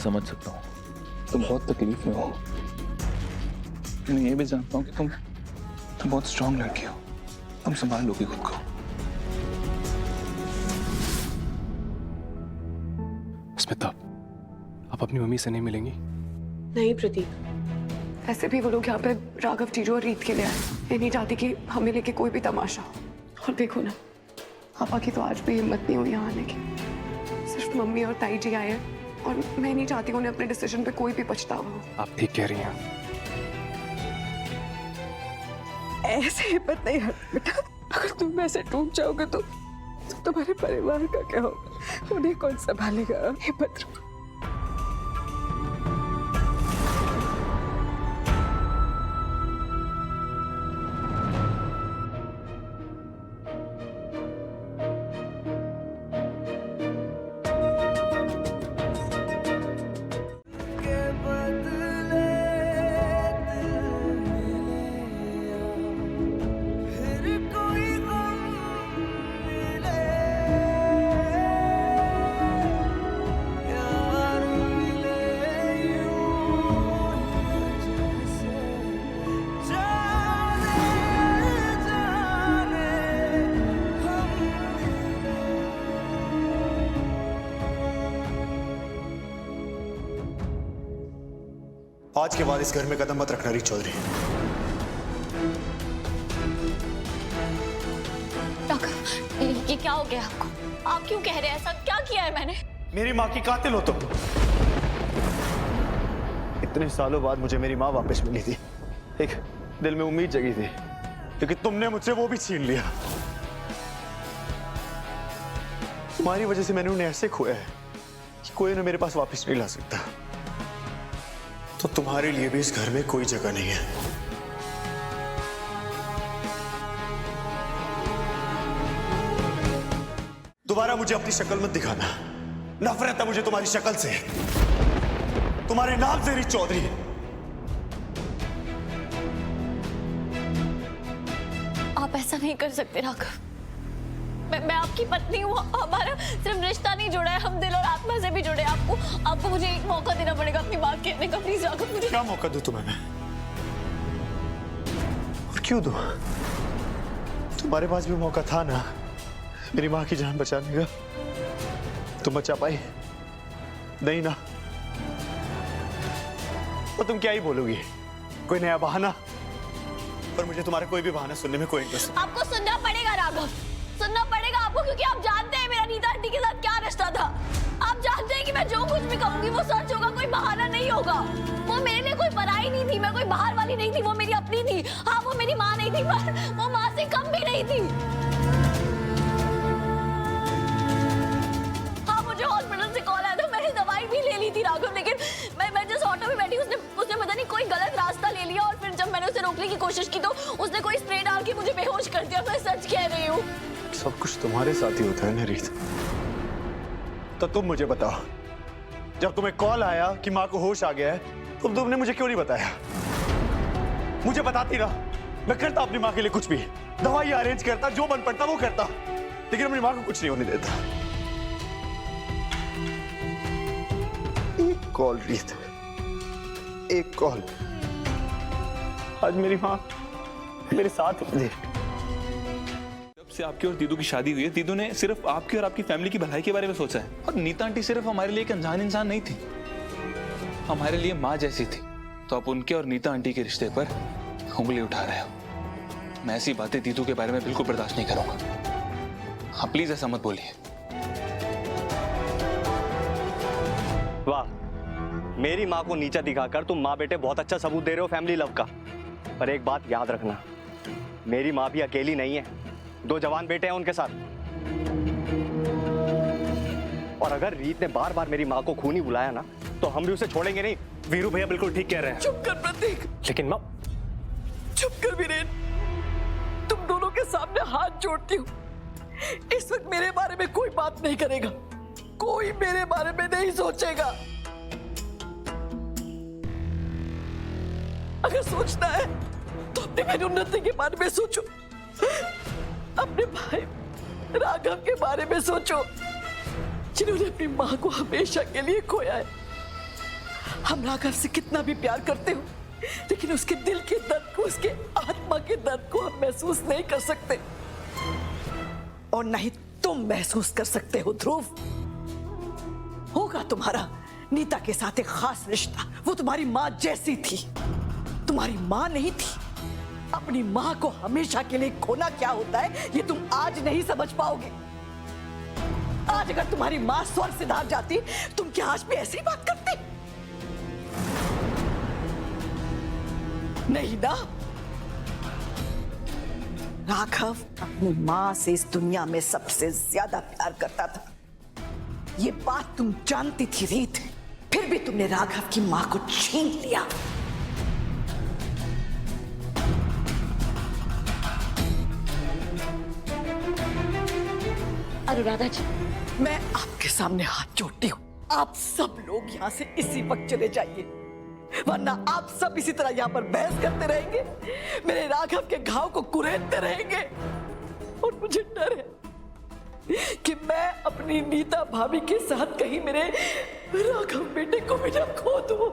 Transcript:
समझ सकता हूँ, तुम बहुत तकलीफ में हो। मैं ये भी जानता हूँ कि तुम बहुत स्ट्रांग लड़की हो, तुम संभाल लोगी खुद को। स्मिता, आप अपनी मम्मी से नहीं मिलेंगी? नहीं प्रतीक, ऐसे भी वो लोग यहाँ पे राघव, जीजू और रीत के लिए आए। मैं नहीं चाहती कि हमें लेके कोई भी तमाशा हो। और देखो ना, पापा की तो आज भी हिम्मत नहीं हुई यहाँ आने की। सिर्फ मम्मी और ताई जी आए हैं और मैं नहीं चाहती उन्हें अपने डिसीजन पे कोई भी पछतावा हो। आप ठीक कह रही हैं। ऐसे हिम्मत नहीं है बेटा, अगर तुम ऐसे टूट जाओगे तो तुम्हारे परिवार का क्या होगा? उन्हें कौन संभालेगा? हिम्मत रखो। आज के बाद इस घर में कदम मत रखना रीत चौधरी। ये क्या हो गया आपको? आप क्यों कह रहे हैं ऐसा? क्या किया है मैंने? मेरी माँ की कातिल हो तुम। इतने सालों बाद मुझे मेरी माँ वापस मिली थी, एक दिल में उम्मीद जगी थी, लेकिन तुमने मुझसे वो भी छीन लिया। तुम्हारी वजह से मैंने उन्हें ऐसे खोया है कि कोई उन्हें मेरे पास वापस नहीं ला सकता। तो तुम्हारे लिए भी इस घर में कोई जगह नहीं है। दोबारा मुझे अपनी शक्ल मत दिखाना। नफरत है मुझे तुम्हारी शक्ल से, तुम्हारे नाम से रीत चौधरी। आप ऐसा नहीं कर सकते राघव। मैं आपकी पत्नी हूँ, हमारा सिर्फ रिश्ता नहीं जुड़ा है, हम दिल और आत्मा से भी जुड़े हैं। आपको मुझे एक मौका देना पड़ेगा अपनी बात कहने का। प्लीज राघव, मुझे क्या मौका दूं तुम्हें मैं? और क्यों दूं? तुम्हारे पास भी मौका था ना मेरी माँ की जान बचाने का, तुम बचा पाई नहीं ना? और तुम क्या ही बोलोगी? कोई नया बहाना? पर मुझे तुम्हारा कोई भी बहाना सुनने में कोई इंटरेस्ट नहीं। आपको सुनना पड़ेगा राघव, सुनना पड़ेगा आपको, क्योंकि आप जानते हैं मेरा नीता आंटी के साथ क्या रिश्ता था। आप जानते हैं कि मैं जो कुछ भी कहूंगी वो सच होगा, कोई बहाना नहीं होगा। वो मेरे लिए कोई पराई नहीं थी, मैं कोई बाहर वाली नहीं थी, वो मेरी अपनी थी। हाँ, वो मेरी माँ नहीं थी, पर वो माँ से कम भी नहीं थी। हाँ, मुझे हॉस्पिटल से कॉल आया था, मैंने दवाई भी ले ली थी राघव, लेकिन मैं जिस ऑटो में बैठी उसने पता नहीं कोई गलत रास्ता ले लिया, और फिर जब मैंने उसे रोकने की कोशिश की तो उसने कोई स्प्रे डाल के मुझे बेहोश कर दिया। मैं सच कह रही हूँ। सब कुछ तुम्हारे साथ ही होता है ना रीत? तो तुम मुझे बताओ, जब तुम्हें कॉल आया कि माँ को होश आ गया है, तो तुमने मुझे क्यों नहीं बताया? मुझे बताती ना, मैं करता अपनी माँ के लिए कुछ भी, दवाई अरेंज करता, जो मन पड़ता वो करता, लेकिन अपनी माँ को कुछ नहीं होने देता। एक कॉल रीत, एक कॉल, आज मेरी माँ मेरे साथ है। जब से आपकी और दीदू की शादी हुई है, दीदू ने सिर्फ आपकी और आपकी फैमिली की भलाई के बारे में सोचा है। और नीता आंटी सिर्फ हमारे लिए एक अनजान इंसान नहीं थी, हमारे लिए माँ जैसी थी। तो आप उनके और नीता आंटी के रिश्ते पर उंगली उठा रहे हो। मैं ऐसी बातें दीदू के बारे में बिल्कुल बर्दाश्त नहीं करूंगा। आप प्लीज ऐसा मत बोलिए। वाह, मेरी माँ को नीचा दिखाकर तुम माँ बेटे बहुत अच्छा सबूत दे रहे हो फैमिली लव का। पर एक बात याद रखना, मेरी माँ भी अकेली नहीं है, 2 जवान बेटे हैं उनके साथ। और अगर रीत ने बार बार मेरी माँ को खूनी बुलाया ना, तो हम भी उसे छोड़ेंगे नहीं। वीरू भैया बिल्कुल ठीक कह रहे हैं। चुप कर प्रतीक। लेकिन माँ, चुप कर वीरेन, तुम दोनों के सामने हाथ जोड़ती हूँ। इस वक्त मेरे बारे में कोई बात नहीं करेगा, कोई मेरे बारे में नहीं सोचेगा। अगर सोचना है तो अपने भाई उन्नति के बारे में सोचो, अपने भाई राघव के बारे में सोचो, जिन्होंने अपनी माँ को हमेशा के लिए खोया है। हम राघव से कितना भी प्यार करते हो, लेकिन उसके दिल के दर्द को, उसके आत्मा के दर्द को हम महसूस नहीं कर सकते, और नहीं तुम महसूस कर सकते हो। ध्रुव, होगा तुम्हारा नीता के साथ एक खास रिश्ता, वो तुम्हारी माँ जैसी थी, तुम्हारी माँ नहीं थी। अपनी माँ को हमेशा के लिए खोना क्या होता है ये तुम आज नहीं समझ पाओगे। आज अगर तुम्हारी माँ स्वर्ग सिधार जाती, तुम क्या आज भी ऐसी बात करती? नहीं ना। राघव अपनी माँ से इस दुनिया में सबसे ज्यादा प्यार करता था, ये बात तुम जानती थी रीत, फिर भी तुमने राघव की माँ को छीन लिया। अनुराधा जी, मैं आपके सामने हाथ जोड़ती हूँ, आप सब लोग यहाँ से इसी वक्त चले जाइए, वरना आप सब इसी तरह यहाँ पर बहस करते रहेंगे, मेरे राघव के घाव को कुरेदते रहेंगे, और मुझे डर है कि मैं अपनी नीता भाभी के साथ कहीं मेरे राघव बेटे को भी ना खो दूं।